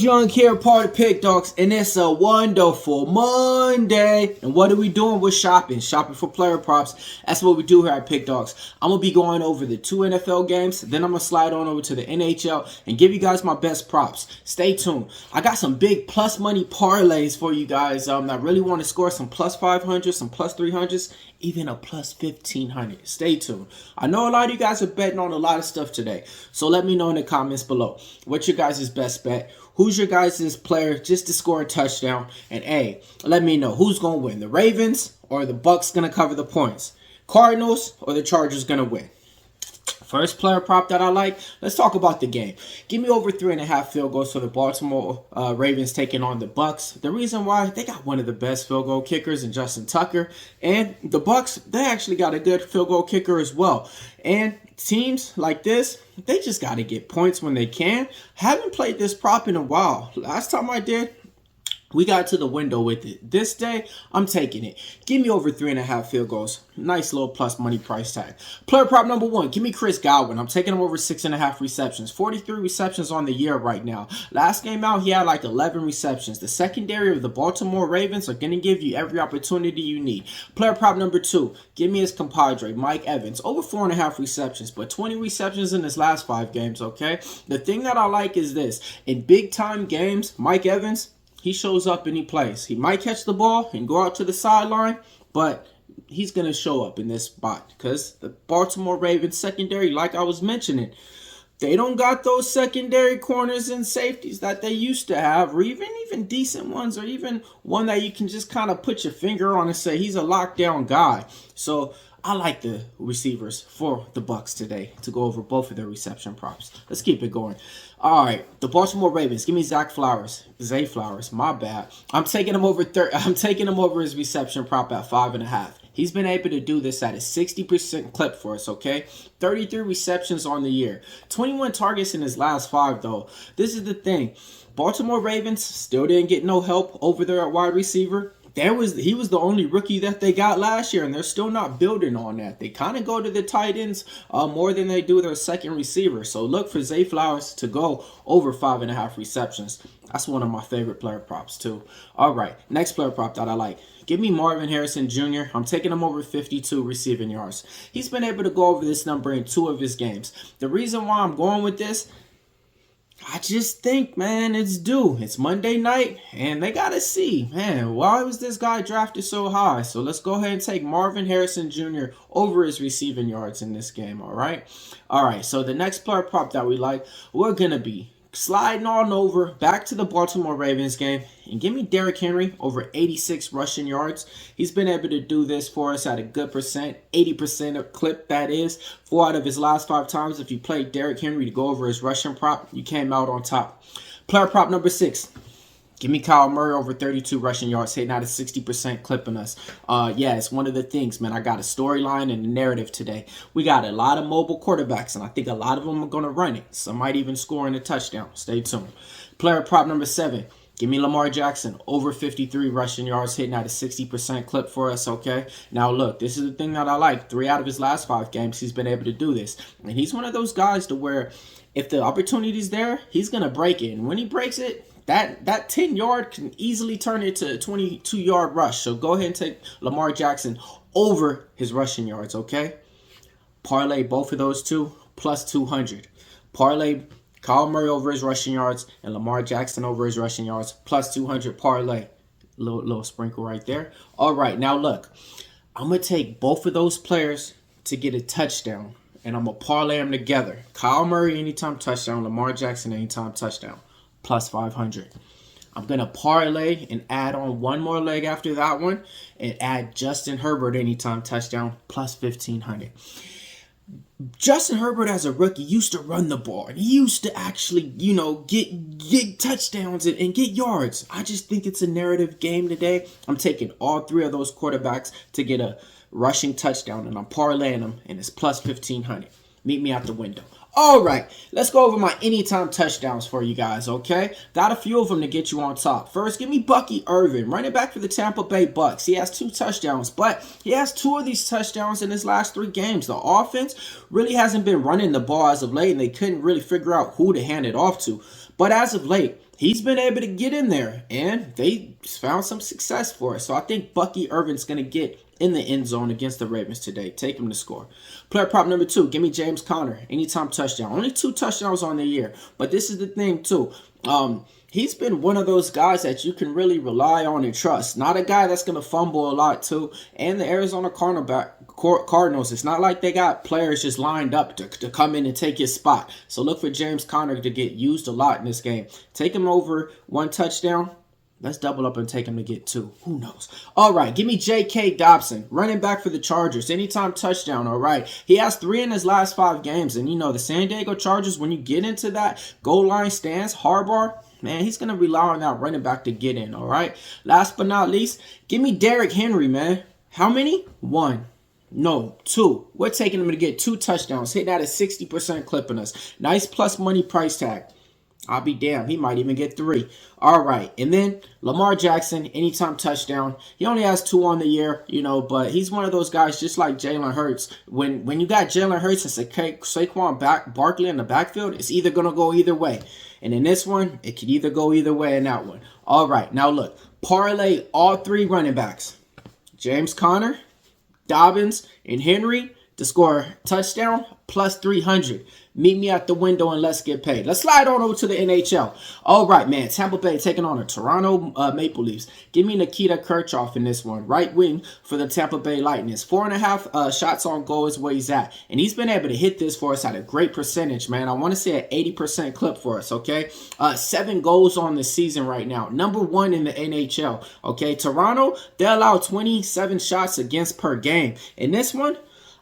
Young here, part of Pick Dawgz, and it's a wonderful Monday. And what are we doing? We're shopping for player props. That's what we do here at Pick Dawgz. I'm gonna be going over the 2 NFL games, then I'm gonna slide on over to the NHL and give you guys my best props. Stay tuned. I got some big plus money parlays for you guys. I really want to score some plus 500, some plus 300s, even a plus 1500. Stay tuned. I know a lot of you guys are betting on a lot of stuff today, so let me know in the comments below. What's your guys' best bet? Who's your guys' player just to score a touchdown? And hey, let me know who's going to win. The Ravens or the Bucks going to cover the points? Cardinals or the Chargers going to win? First player prop that I like, let's talk about the game. Give me over 3.5 field goals for the Baltimore Ravens taking on the Bucks. The reason why, they got one of the best field goal kickers in Justin Tucker. And the Bucks, they actually got a good field goal kicker as well. And teams like this, they just got to get points when they can. Haven't played this prop in a while. Last time I did, we got to the window with it. This day, I'm taking it. Give me over 3.5 field goals. Nice little plus money price tag. Player prop number 1. Give me Chris Godwin. I'm taking him over 6.5 receptions. 43 receptions on the year right now. Last game out, he had like 11 receptions. The secondary of the Baltimore Ravens are going to give you every opportunity you need. Player prop number 2. Give me his compadre, Mike Evans. Over 4.5 receptions, but 20 receptions in his last 5 games, okay? The thing that I like is this. In big-time games, Mike Evans, he shows up and he plays. He might catch the ball and go out to the sideline, but he's going to show up in this spot because the Baltimore Ravens secondary, like I was mentioning, they don't got those secondary corners and safeties that they used to have, or even decent ones, or even one that you can just kind of put your finger on and say he's a lockdown guy. So I like the receivers for the Bucks today to go over both of their reception props. Let's keep it going. All right, the Baltimore Ravens. Give me Zay Flowers. My bad. I'm taking him over. I'm taking him over his reception prop at 5.5. He's been able to do this at a 60% clip for us, okay? 33 receptions on the year. 21 targets in his last 5, though. This is the thing. Baltimore Ravens still didn't get no help over their wide receiver. He was the only rookie that they got last year, and they're still not building on that. They kind of go to the tight ends more than they do their second receiver. So look for Zay Flowers to go over 5.5 receptions. That's one of my favorite player props too. All right, next player prop that I like. Give me Marvin Harrison Jr. I'm taking him over 52 receiving yards. He's been able to go over this number in 2 of his games. The reason why I'm going with this, I just think, man, it's due. It's Monday night, and they got to see, man, why was this guy drafted so high? So let's go ahead and take Marvin Harrison Jr. over his receiving yards in this game, all right? All right, so the next player prop that we like, we're going to be sliding on over back to the Baltimore Ravens game and give me Derrick Henry over 86 rushing yards. He's been able to do this for us at a good percent, 80% of clip that is. 4 out of his last 5 times, if you played Derrick Henry to go over his rushing prop, you came out on top. Player prop number 6. Give me Kyle Murray over 32 rushing yards, hitting out a 60% clipping us. Yeah, it's one of the things, man. I got a storyline and a narrative today. We got a lot of mobile quarterbacks, and I think a lot of them are going to run it. Some might even score in a touchdown. Stay tuned. Player prop number 7. Give me Lamar Jackson over 53 rushing yards, hitting at a 60% clip for us, okay? Now, look, this is the thing that I like. 3 out of his last 5 games, he's been able to do this. And he's one of those guys to where if the opportunity's there, he's going to break it. And when he breaks it, that 10-yard can easily turn into a 22-yard rush. So go ahead and take Lamar Jackson over his rushing yards, okay? Parlay both of those two, plus 200. Parlay Kyle Murray over his rushing yards and Lamar Jackson over his rushing yards, plus 200 parlay. Little sprinkle right there. All right, now look. I'm going to take both of those players to get a touchdown, and I'm going to parlay them together. Kyle Murray anytime touchdown, Lamar Jackson anytime touchdown. Plus 500. I'm going to parlay and add on one more leg after that one and add Justin Herbert anytime touchdown, plus 1,500. Justin Herbert as a rookie used to run the ball. And he used to actually, get touchdowns and get yards. I just think it's a narrative game today. I'm taking all 3 of those quarterbacks to get a rushing touchdown, and I'm parlaying them, and it's plus 1,500. Meet me out the window. All right, let's go over my anytime touchdowns for you guys, okay? Got a few of them to get you on top. First, give me Bucky Irvin, running back for the Tampa Bay Bucks. He has 2 touchdowns, but he has 2 of these touchdowns in his last 3 games. The offense really hasn't been running the ball as of late, and they couldn't really figure out who to hand it off to. But as of late, he's been able to get in there, and they found some success for it. So I think Bucky Irvin's going to get in the end zone against the Ravens today. Take him to score. Player prop number 2, give me James Conner. Anytime touchdown. Only 2 touchdowns on the year. But this is the thing, too. He's been one of those guys that you can really rely on and trust. Not a guy that's going to fumble a lot, too. And the Arizona Cardinals, it's not like they got players just lined up to come in and take his spot. So look for James Conner to get used a lot in this game. Take him over 1 touchdown. Let's double up and take him to get 2. Who knows? All right, give me J.K. Dobson, running back for the Chargers. Anytime touchdown, all right. He has 3 in his last 5 games. And, you know, the San Diego Chargers, when you get into that goal line stance, Harbaugh, man, he's going to rely on that running back to get in, all right? Last but not least, give me Derrick Henry, man. How many? 1. No, 2. We're taking him to get 2 touchdowns, hitting at a 60% clipping us. Nice plus money price tag. I'll be damned. He might even get 3. All right. And then Lamar Jackson, anytime touchdown. He only has 2 on the year, you know, but he's one of those guys just like Jalen Hurts. When you got Jalen Hurts and Saquon Barkley in the backfield, it's either going to go either way. And in this one, it could either go either way in that one. All right. Now, look. Parlay all 3 running backs. James Conner, Dobbins, and Henry to score touchdown plus 300. Meet me at the window and let's get paid. Let's slide on over to the NHL. All right, man. Tampa Bay taking on the Toronto Maple Leafs. Give me Nikita Kucherov in this one. Right wing for the Tampa Bay Lightning. 4.5 shots on goal is where he's at. And he's been able to hit this for us at a great percentage, man. I want to say an 80% clip for us, okay? 7 goals on the season right now. Number 1 in the NHL, okay? Toronto, they allow 27 shots against per game. In this one,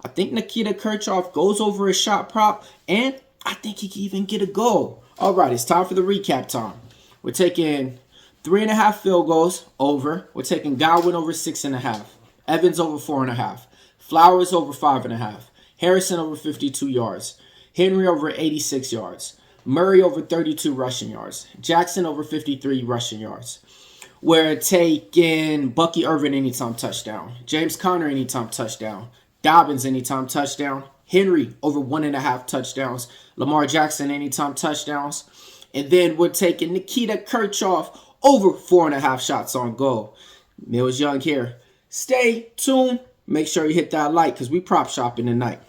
I think Nikita Kucherov goes over his shot prop, and I think he can even get a goal. All right, it's time for the recap time. We're taking 3.5 field goals over. We're taking Godwin over 6.5. Evans over 4.5. Flowers over 5.5. Harrison over 52 yards. Henry over 86 yards. Murray over 32 rushing yards. Jackson over 53 rushing yards. We're taking Bucky Irvin anytime touchdown. James Conner anytime touchdown. Dobbins anytime touchdown. Henry over 1.5 touchdowns. Lamar Jackson anytime touchdowns. And then we're taking Nikita Kucherov over 4.5 shots on goal. Millz Young here. Stay tuned. Make sure you hit that like because we prop shopping tonight.